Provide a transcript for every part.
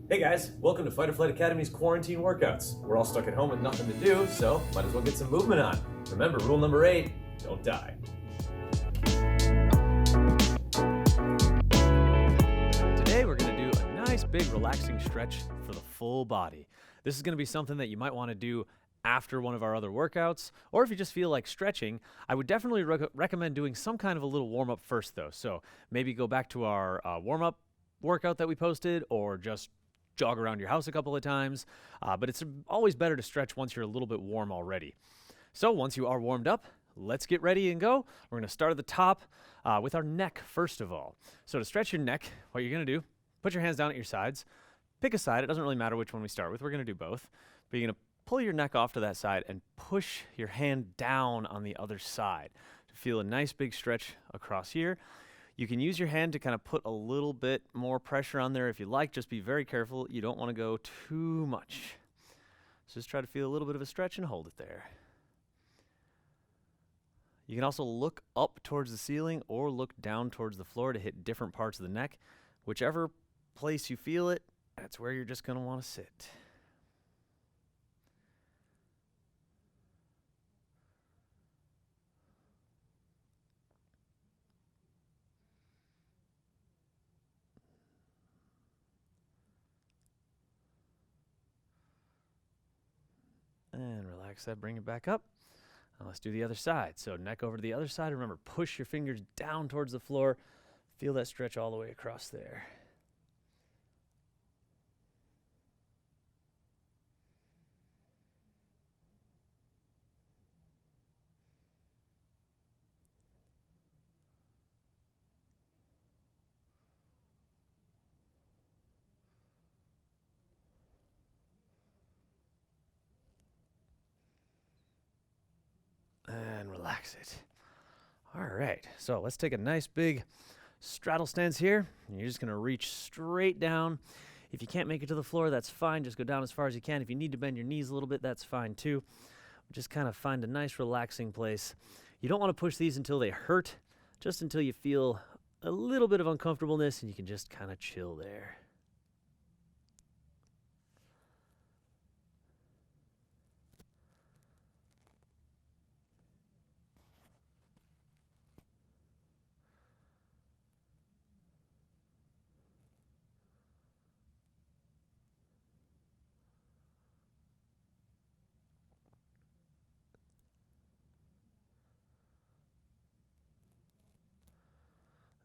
Hey guys, welcome to Fight or Flight Academy's quarantine workouts. We're all stuck at home with nothing to do, so might as well get some movement on. Remember, rule number 8, don't die. Today we're going to do a nice big relaxing stretch for the full body. This is going to be something that you might want to do after one of our other workouts, or if you just feel like stretching. I would definitely recommend doing some kind of a little warm-up first though. So maybe go back to our warm-up workout that we posted, or just jog around your house a couple of times, but it's always better to stretch once you're a little bit warm already. So once you are warmed up, let's get ready and go. We're going to start at the top with our neck first of all. So to stretch your neck, what you're going to do, put your hands down at your sides, pick a side. It doesn't really matter which one we start with. We're going to do both, but you're going to pull your neck off to that side and push your hand down on the other side to feel a nice big stretch across here. You can use your hand to kind of put a little bit more pressure on there if you like. Just be very careful. You don't want to go too much. So just try to feel a little bit of a stretch and hold it there. You can also look up towards the ceiling or look down towards the floor to hit different parts of the neck. Whichever place you feel it, that's where you're just going to want to sit. And relax that, bring it back up. Now let's do the other side. So neck over to the other side. Remember, push your fingers down towards the floor. Feel that stretch all the way across there. And relax it. All right, so let's take a nice big straddle stance here. You're just gonna reach straight down. If you can't make it to the floor, that's fine. Just go down as far as you can. If you need to bend your knees a little bit, that's fine too. Just kind of find a nice relaxing place. You don't want to push these until they hurt, just until you feel a little bit of uncomfortableness, and you can just kind of chill there.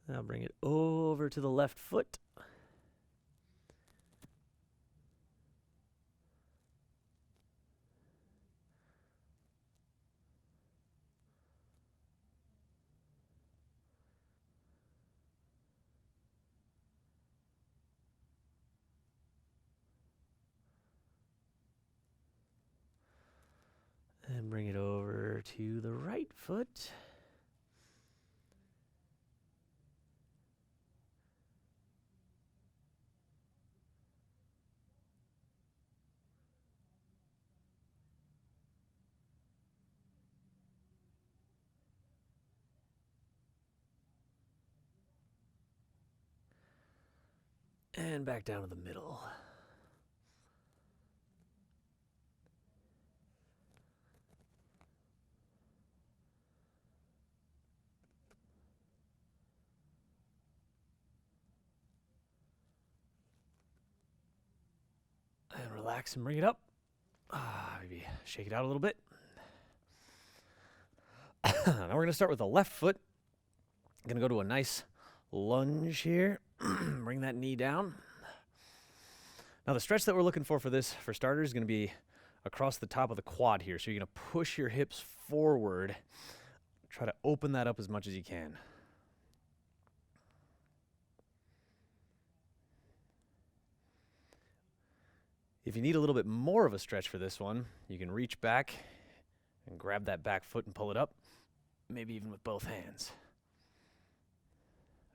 Now bring it over to the left foot. And bring it over to the right foot. And back down to the middle. And relax and bring it up. Maybe shake it out a little bit. Now we're going to start with the left foot. I'm going to go to a nice lunge here. Bring that knee down. Now the stretch that we're looking for this, for starters, is going to be across the top of the quad here. So you're going to push your hips forward. Try to open that up as much as you can. If you need a little bit more of a stretch for this one, you can reach back and grab that back foot and pull it up, maybe even with both hands.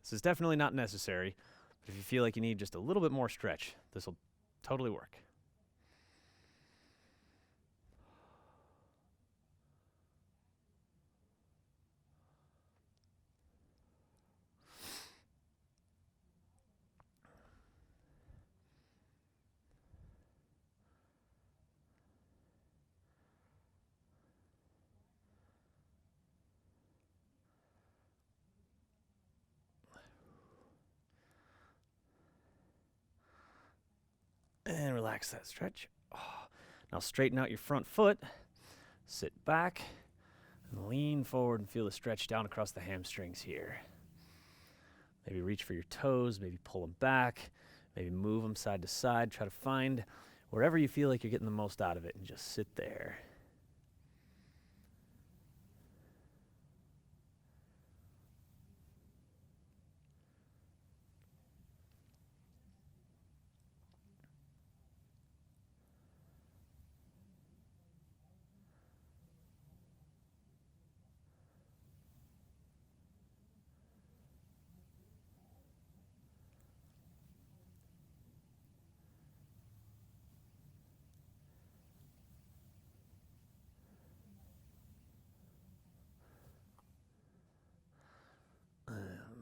This is definitely not necessary, but if you feel like you need just a little bit more stretch, this will totally work. relax that stretch. Oh. Now straighten out your front foot, sit back, and lean forward and feel the stretch down across the hamstrings here. Maybe reach for your toes, maybe pull them back, maybe move them side to side. Try to find wherever you feel like you're getting the most out of it and just sit there.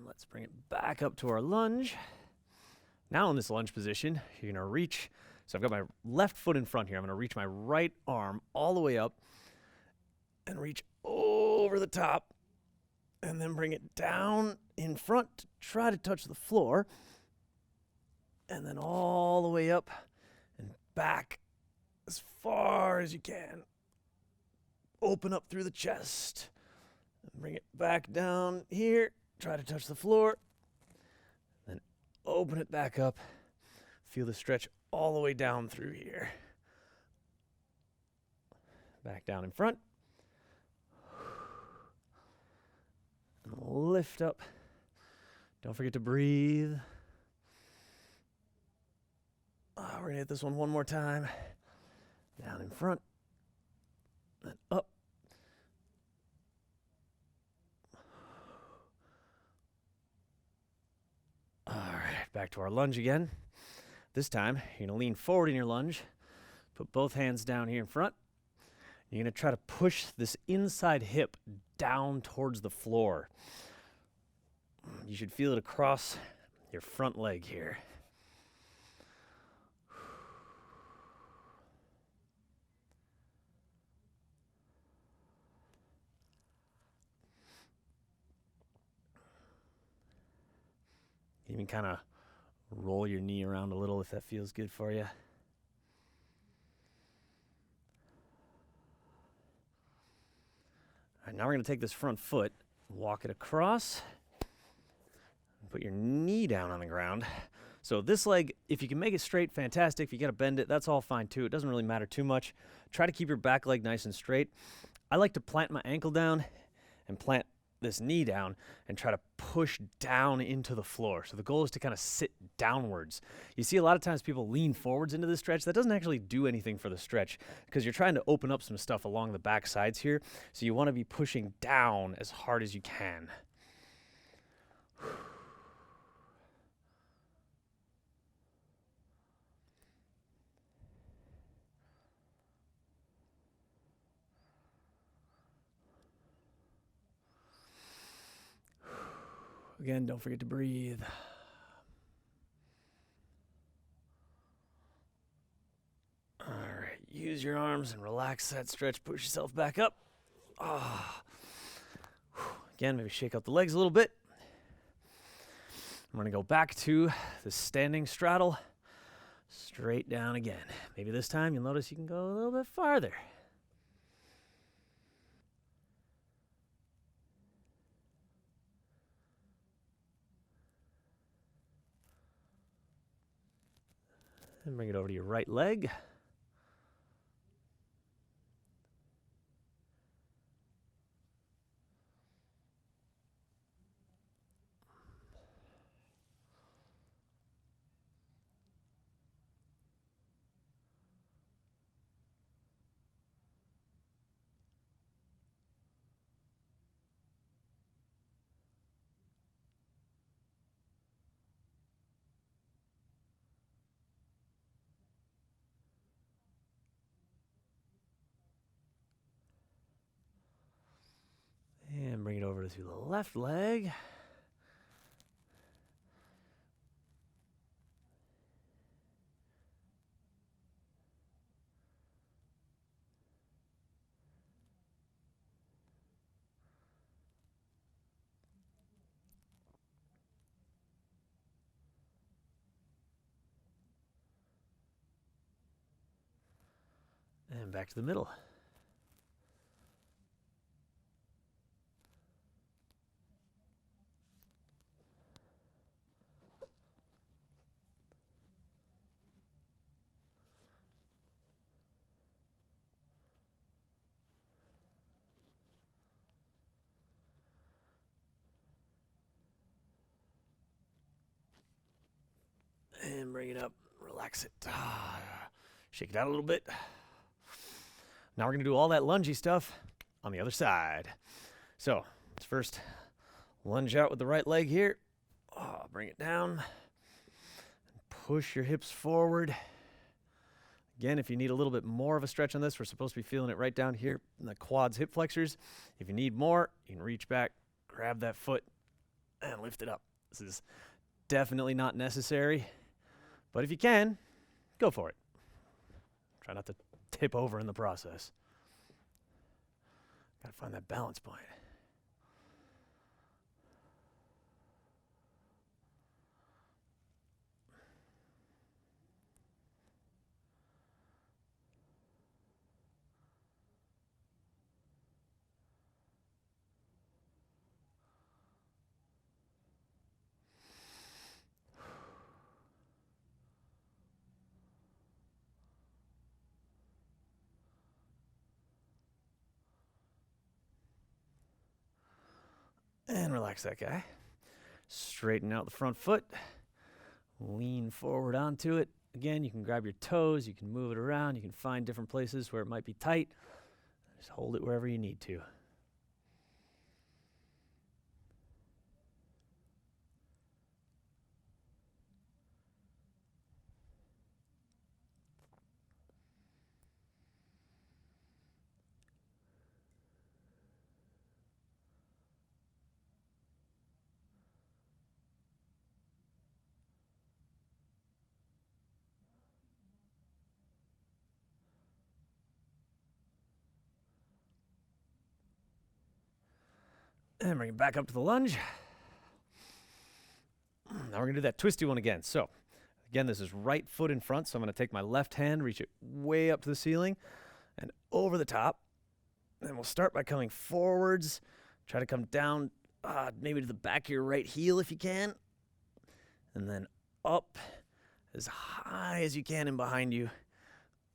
Let's bring it back up to our lunge. Now in this lunge position, you're gonna reach. So I've got my left foot in front here. I'm gonna reach my right arm all the way up and reach over the top and then bring it down in front to try to touch the floor. And then all the way up and back as far as you can. Open up through the chest and bring it back down here. Try to touch the floor, then open it back up. Feel the stretch all the way down through here. Back down in front. And lift up. Don't forget to breathe. We're going to hit this one more time. Down in front. Then up. All right, back to our lunge again. This time, you're going to lean forward in your lunge. Put both hands down here in front. You're going to try to push this inside hip down towards the floor. You should feel it across your front leg here. You can kind of roll your knee around a little if that feels good for you. All right, now we're going to take this front foot, walk it across, and put your knee down on the ground. So this leg, if you can make it straight, fantastic. If you got to bend it, that's all fine too. It doesn't really matter too much. Try to keep your back leg nice and straight. I like to plant my ankle down and plant this knee down and try to push down into the floor. So the goal is to kind of sit downwards. You see a lot of times people lean forwards into the stretch. That doesn't actually do anything for the stretch because you're trying to open up some stuff along the back sides here. So you want to be pushing down as hard as you can. Again, don't forget to breathe. All right, use your arms and relax that stretch. Push yourself back up. Again, maybe shake out the legs a little bit. I'm going to go back to the standing straddle. Straight down again. Maybe this time you'll notice you can go a little bit farther. And bring it over to your right leg. And bring it over to the left leg. And back to the middle. And bring it up, relax it. Shake it out a little bit. Now we're going to do all that lungey stuff on the other side. So let's first lunge out with the right leg here. Bring it down. Push your hips forward. Again, if you need a little bit more of a stretch on this, we're supposed to be feeling it right down here in the quads, hip flexors. If you need more, you can reach back, grab that foot, and lift it up. This is definitely not necessary, but if you can, go for it. Try not to tip over in the process. Got to find that balance point. And relax that guy. Straighten out the front foot. Lean forward onto it. Again, you can grab your toes. You can move it around. You can find different places where it might be tight. Just hold it wherever you need to. And bring it back up to the lunge. Now we're going to do that twisty one again. So, again, this is right foot in front. So I'm going to take my left hand, reach it way up to the ceiling and over the top. And we'll start by coming forwards. Try to come down maybe to the back of your right heel if you can. And then up as high as you can and behind you.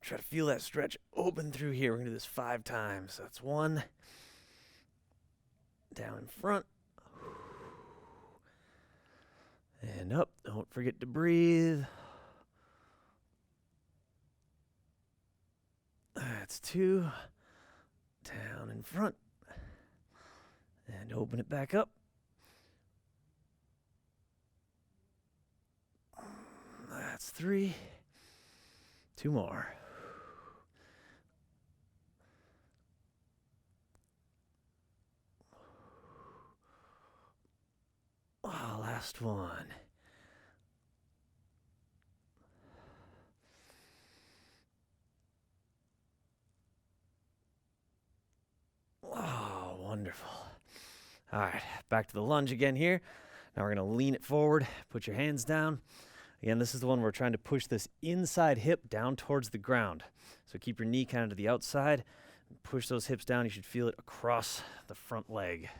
Try to feel that stretch open through here. We're going to do this 5 times. So that's 1. Down in front. And up. Don't forget to breathe. That's 2. Down in front. And open it back up. That's 3. 2 more. Last one. Oh, wonderful. All right, back to the lunge again here. Now we're going to lean it forward, put your hands down. Again, this is the one where we're trying to push this inside hip down towards the ground. So keep your knee kind of to the outside. Push those hips down. You should feel it across the front leg.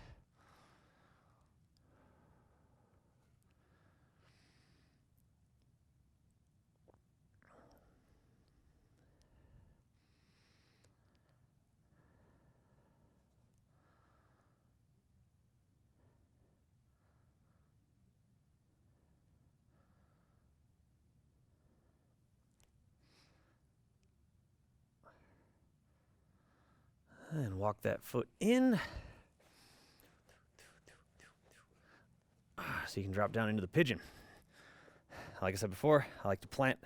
And walk that foot in. So you can drop down into the pigeon. Like I said before, I like to plant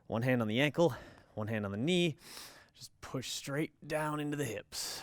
one hand on the ankle, one hand on the knee. Just push straight down into the hips.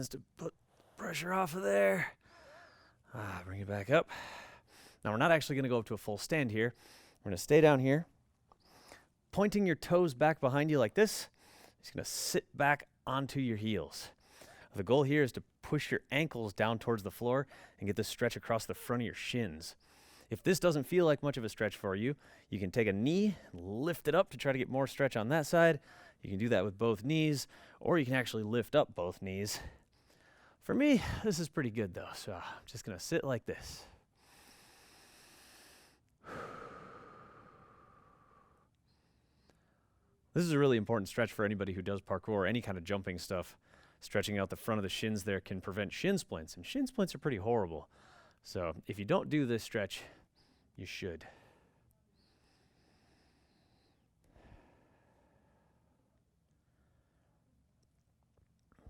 hands to put pressure off of there. Bring it back up. Now we're not actually going to go up to a full stand here. We're going to stay down here, pointing your toes back behind you like this. Just going to sit back onto your heels. The goal here is to push your ankles down towards the floor and get this stretch across the front of your shins. If this doesn't feel like much of a stretch for you, you can take a knee and lift it up to try to get more stretch on that side. You can do that with both knees, or you can actually lift up both knees. For me, this is pretty good though, so I'm just going to sit like this. This is a really important stretch for anybody who does parkour or any kind of jumping stuff. Stretching out the front of the shins there can prevent shin splints, and shin splints are pretty horrible. So if you don't do this stretch, you should.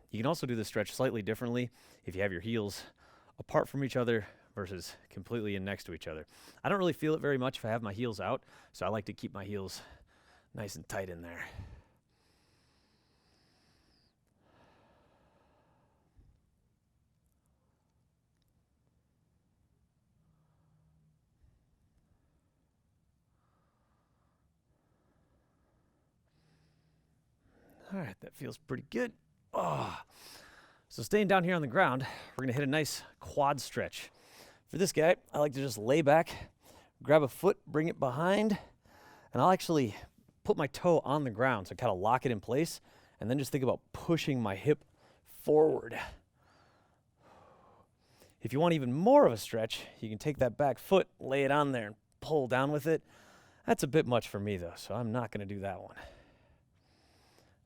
You can also do this stretch slightly differently if you have your heels apart from each other versus completely in next to each other. I don't really feel it very much if I have my heels out, so I like to keep my heels nice and tight in there. All right, that feels pretty good. So staying down here on the ground, we're gonna hit a nice quad stretch. For this guy, I like to just lay back, grab a foot, bring it behind, and I'll actually put my toe on the ground, so kind of lock it in place, and then just think about pushing my hip forward. If you want even more of a stretch, you can take that back foot, lay it on there, and pull down with it. That's a bit much for me though, so I'm not gonna do that one.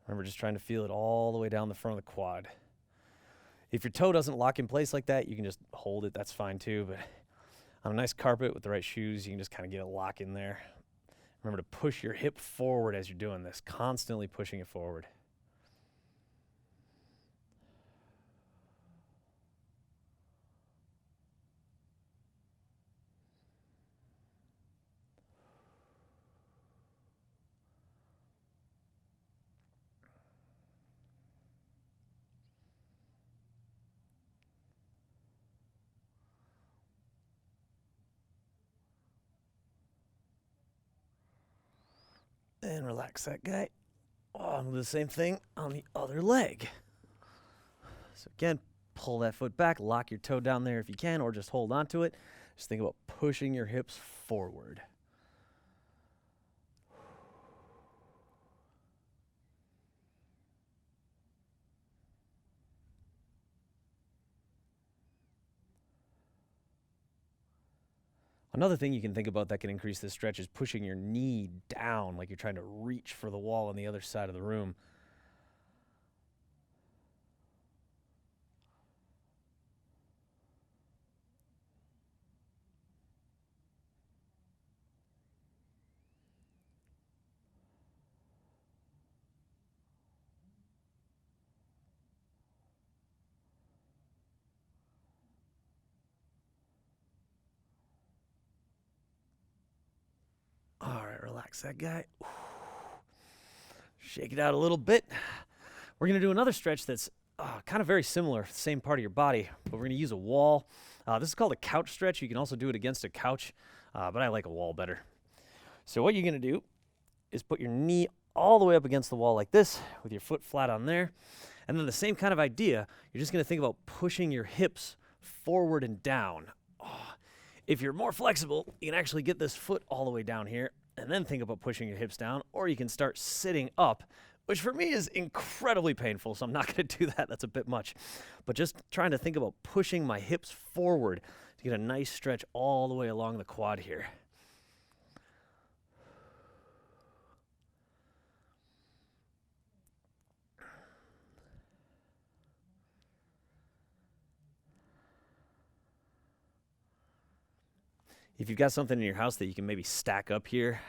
Remember, just trying to feel it all the way down the front of the quad. If your toe doesn't lock in place like that, you can just hold it, that's fine too, but on a nice carpet with the right shoes, you can just kind of get a lock in there. Remember to push your hip forward as you're doing this, constantly pushing it forward. And relax that guy. I'll do the same thing on the other leg. So again, pull that foot back, lock your toe down there if you can, or just hold on to it. Just think about pushing your hips forward. Another thing you can think about that can increase this stretch is pushing your knee down like you're trying to reach for the wall on the other side of the room. All right, relax that guy. Shake it out a little bit. We're going to do another stretch that's kind of very similar, same part of your body, but we're going to use a wall. This is called a couch stretch. You can also do it against a couch, but I like a wall better. So what you're going to do is put your knee all the way up against the wall like this with your foot flat on there. And then the same kind of idea, you're just going to think about pushing your hips forward and down. If you're more flexible, you can actually get this foot all the way down here and then think about pushing your hips down, or you can start sitting up, which for me is incredibly painful, so I'm not going to do that. That's a bit much. But just trying to think about pushing my hips forward to get a nice stretch all the way along the quad here. If you've got something in your house that you can maybe stack up here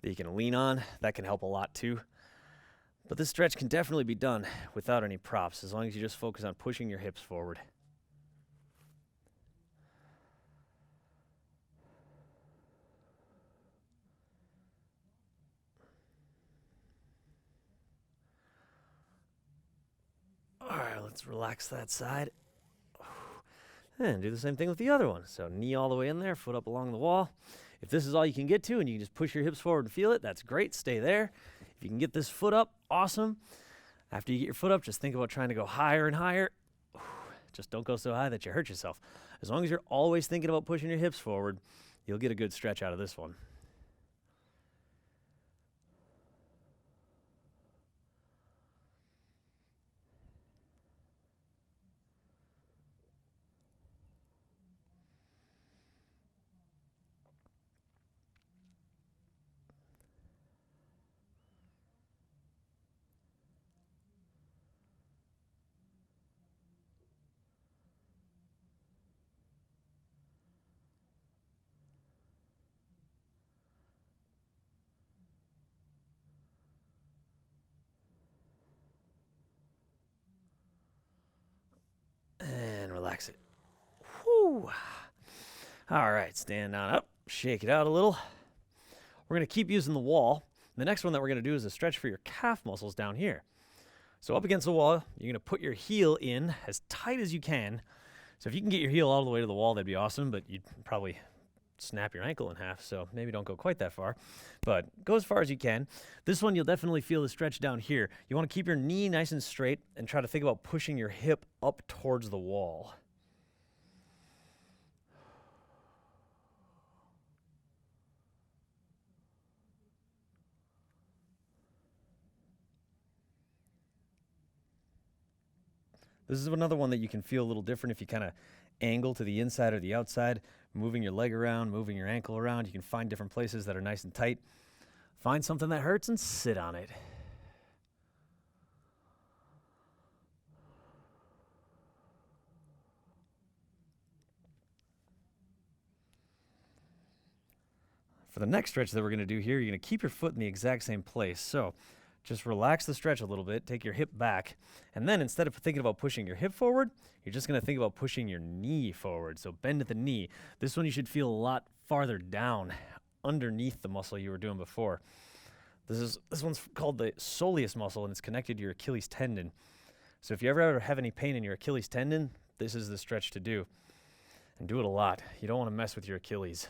that you can lean on, that can help a lot too. But this stretch can definitely be done without any props, as long as you just focus on pushing your hips forward. All right, let's Let's relax that side. And do the same thing with the other one. So knee all the way in there, foot up along the wall. If this is all you can get to and you can just push your hips forward and feel it, that's great. Stay there. If you can get this foot up, awesome. After you get your foot up, just think about trying to go higher and higher. Just don't go so high that you hurt yourself. As long as you're always thinking about pushing your hips forward, you'll get a good stretch out of this one. And relax it. Whew. All right, stand on up, shake it out a little. We're going to keep using the wall. The next one that we're going to do is a stretch for your calf muscles down here. So up against the wall, you're going to put your heel in as tight as you can. So if you can get your heel all the way to the wall, that'd be awesome, but you'd probably snap your ankle in half, so maybe don't go quite that far, but go as far as you can. This one, you'll definitely feel the stretch down here. You want to keep your knee nice and straight and try to think about pushing your hip up towards the wall. This is another one that you can feel a little different if you kind of angle to the inside or the outside, moving your leg around, moving your ankle around. You can find different places that are nice and tight. Find something that hurts and sit on it. For the next stretch that we're going to do here, you're going to keep your foot in the exact same place. So just relax the stretch a little bit, take your hip back, and then instead of thinking about pushing your hip forward, you're just going to think about pushing your knee forward. So bend at the knee. This one you should feel a lot farther down underneath the muscle you were doing before. This one's called the soleus muscle, and it's connected to your Achilles tendon. So if you ever have any pain in your Achilles tendon, this is the stretch to do. And do it a lot. You don't want to mess with your Achilles.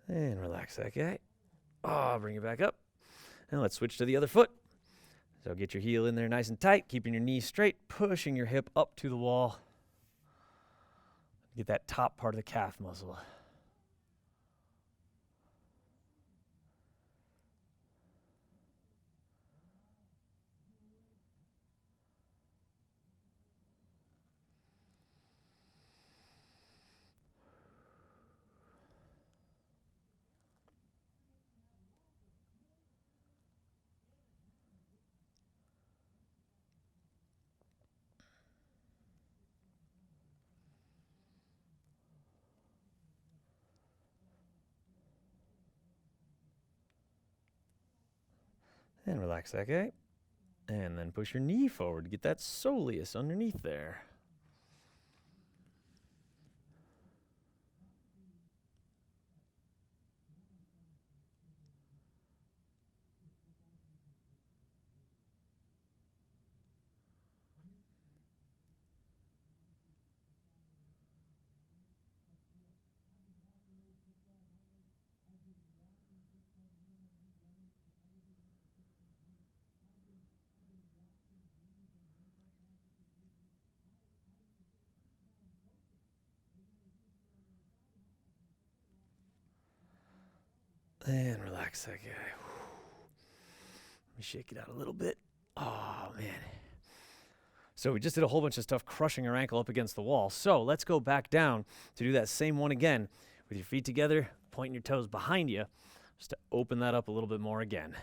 And relax that guy. Bring it back up. And let's switch to the other foot. So get your heel in there nice and tight, keeping your knees straight, pushing your hip up to the wall. Get that top part of the calf muscle. And relax that guy. And then push your knee forward. Get that soleus underneath there. And relax that guy. Let me shake it out a little bit. Oh, man. So we just did a whole bunch of stuff crushing our ankle up against the wall. So let's go back down to do that same one again with your feet together, pointing your toes behind you, just to open that up a little bit more again.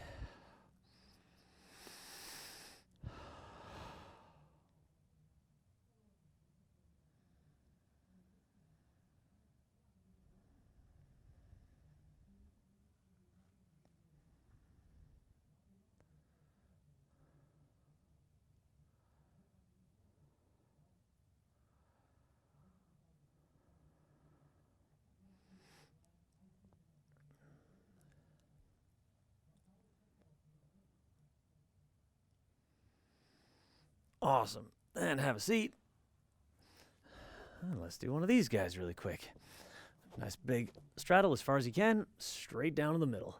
Awesome. And have a seat. And let's do one of these guys really quick. Nice big straddle as far as you can, straight down to the middle.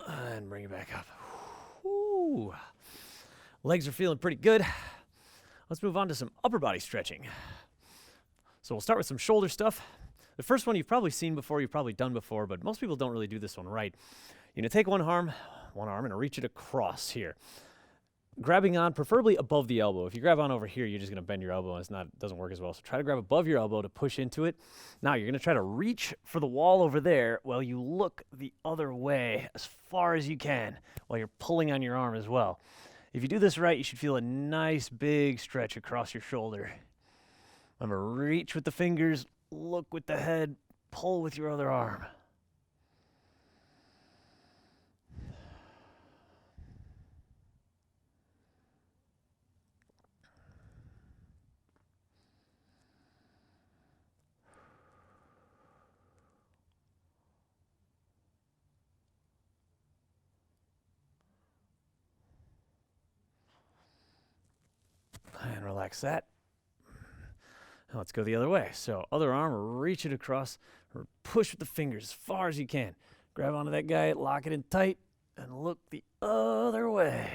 And bring it back up. Ooh. Legs are feeling pretty good. Let's move on to some upper body stretching. So we'll start with some shoulder stuff. The first one you've probably seen before, you've probably done before, but most people don't really do this one right. You're going to take one arm, and reach it across here. Grabbing on, preferably above the elbow. If you grab on over here, you're just going to bend your elbow, and it doesn't work as well. So try to grab above your elbow to push into it. Now you're going to try to reach for the wall over there while you look the other way as far as you can while you're pulling on your arm as well. If you do this right, you should feel a nice big stretch across your shoulder. Remember, reach with the fingers, look with the head, pull with your other arm. And relax that. Now let's go the other way. So other arm, reach it across, or push with the fingers as far as you can. Grab onto that guy, lock it in tight, and look the other way.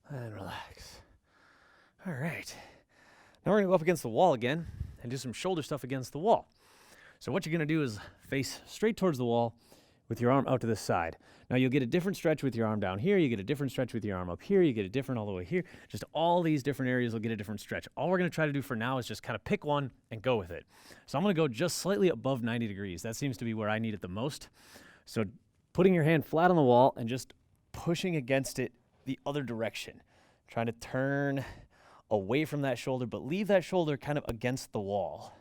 And relax. All right. Now we're going to go up against the wall again and do some shoulder stuff against the wall. So what you're going to do is face straight towards the wall with your arm out to the side. Now you'll get a different stretch with your arm down here. You get a different stretch with your arm up here. You get a different all the way here. Just all these different areas will get a different stretch. All we're going to try to do for now is just kind of pick one and go with it. So I'm going to go just slightly above 90 degrees. That seems to be where I need it the most. So putting your hand flat on the wall and just pushing against it the other direction. Trying to turn away from that shoulder, but leave that shoulder kind of against the wall.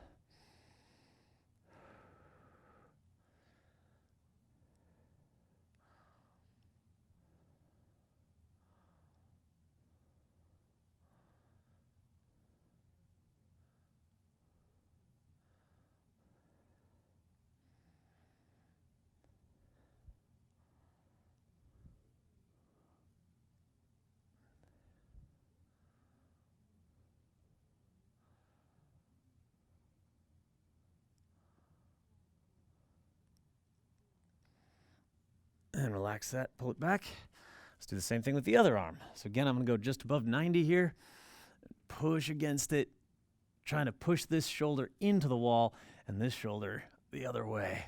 And relax that, pull it back. Let's do the same thing with the other arm. So again, I'm going to go just above 90 here. Push against it, trying to push this shoulder into the wall and this shoulder the other way.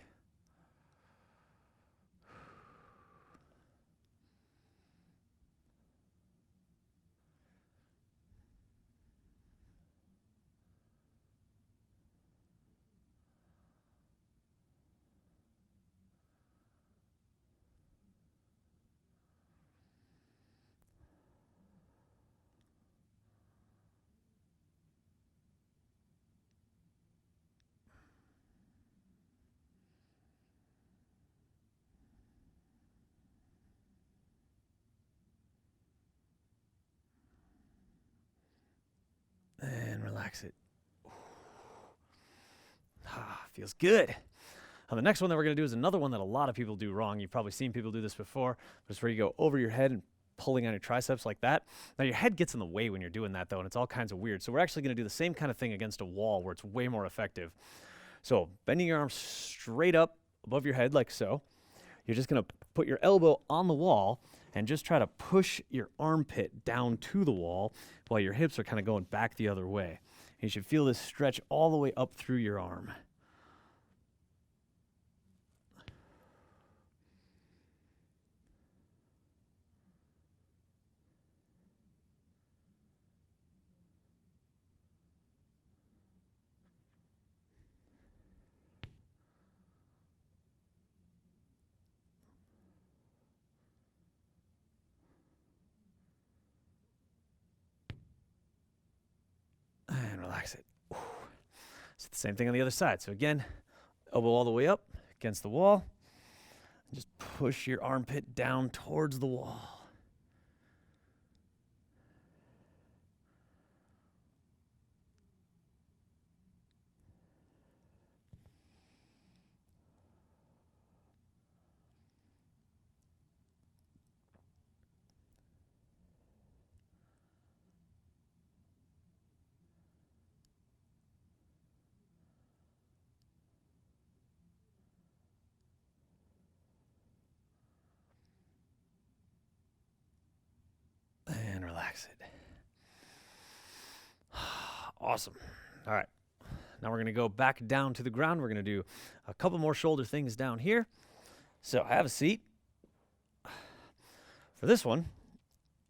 relax it. Feels good. Now, the next one that we're going to do is another one that a lot of people do wrong. You've probably seen people do this before. But it's where you go over your head and pulling on your triceps like that. Now, your head gets in the way when you're doing that, though, and it's all kinds of weird. So we're actually going to do the same kind of thing against a wall where it's way more effective. So bending your arms straight up above your head like so. You're just going to put your elbow on the wall and just try to push your armpit down to the wall while your hips are kind of going back the other way. And you should feel this stretch all the way up through your arm. And relax it. So the same thing on the other side. So again, elbow all the way up against the wall. And just push your armpit down towards the wall. And relax it. Awesome. All right. Now we're going to go back down to the ground. We're going to do a couple more shoulder things down here. So have a seat. For this one,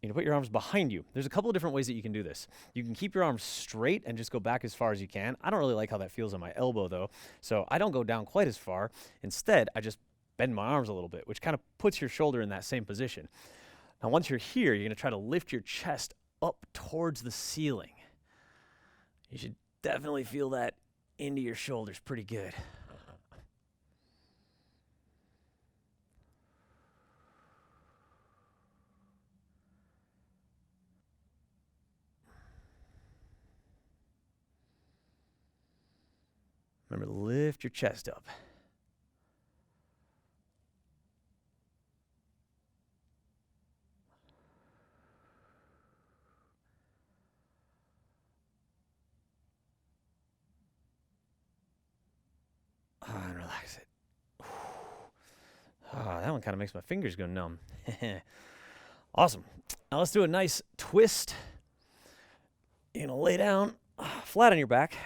you can put your arms behind you. There's a couple of different ways that you can do this. You can keep your arms straight and just go back as far as you can. I don't really like how that feels on my elbow, though, so I don't go down quite as far. Instead, I just bend my arms a little bit, which kind of puts your shoulder in that same position. Now, once you're here, you're going to try to lift your chest up towards the ceiling. You should definitely feel that into your shoulders pretty good. Remember to lift your chest up. And relax it. That one kind of makes my fingers go numb. Awesome. Now let's do a nice twist. You're going to lay down flat on your back.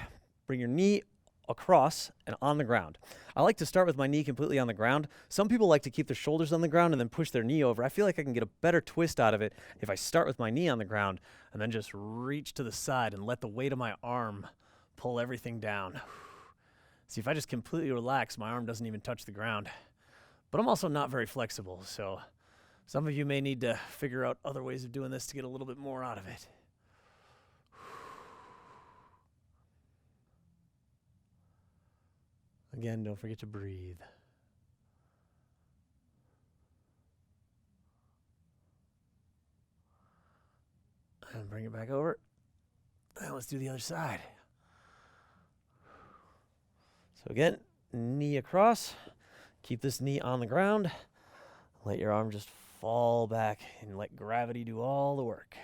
Bring your knee across and on the ground. I like to start with my knee completely on the ground. Some people like to keep their shoulders on the ground and then push their knee over. I feel like I can get a better twist out of it if I start with my knee on the ground and then just reach to the side and let the weight of my arm pull everything down. See, if I just completely relax, my arm doesn't even touch the ground. But I'm also not very flexible, so some of you may need to figure out other ways of doing this to get a little bit more out of it. Again, don't forget to breathe. And bring it back over. And let's do the other side. So again, knee across. Keep this knee on the ground. Let your arm just fall back and let gravity do all the work.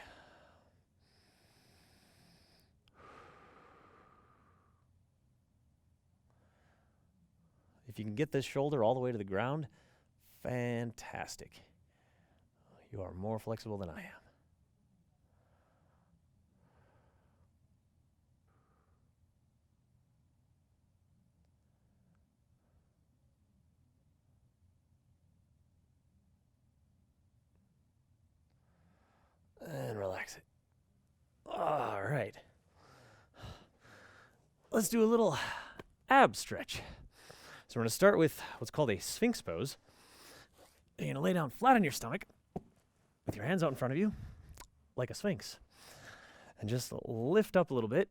If you can get this shoulder all the way to the ground, fantastic. You are more flexible than I am. And relax it. All right. Let's do a little ab stretch. So we're going to start with what's called a Sphinx Pose. You're going to lay down flat on your stomach with your hands out in front of you like a sphinx. And just lift up a little bit.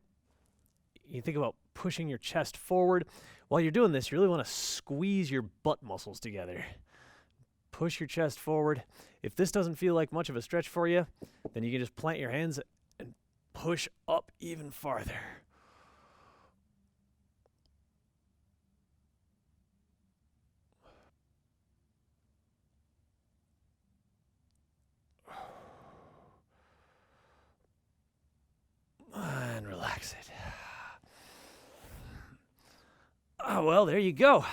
You think about pushing your chest forward. While you're doing this, you really want to squeeze your butt muscles together. Push your chest forward. If this doesn't feel like much of a stretch for you, then you can just plant your hands and push up even farther. Ah, well, there you go.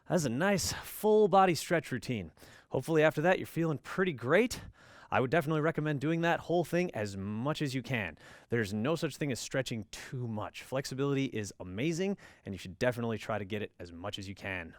That's a nice full body stretch routine. Hopefully after that you're feeling pretty great. I would definitely recommend doing that whole thing as much as you can. There's no such thing as stretching too much. Flexibility is amazing, and you should definitely try to get it as much as you can.